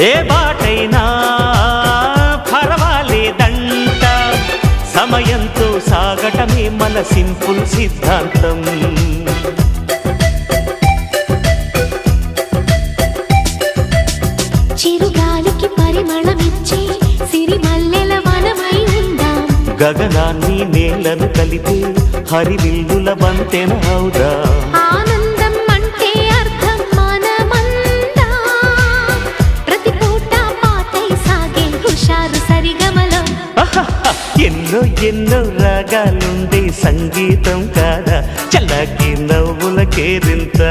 ఏ బాటైనా పర్వాలేదంట, సమయంతో సాగటమే మన సింపుల్ సిద్ధాంతం. చిరుగాలికి పరిమళమిచ్చే సిరిమల్లెల వనమై ఉందాం, గగనాన్ని నేలను కలిపే హరివిల్లుల వంతెన అవుదాం. ఆనందం అంటే అర్థం మనమందా, ప్రతి పూట పాతై సాగే హుషారు సరిగమలో. ఎన్నో ఎన్నో రాగాలుండే సంగీతం కాదా, చల్లకి నవ్వుల కేరింత.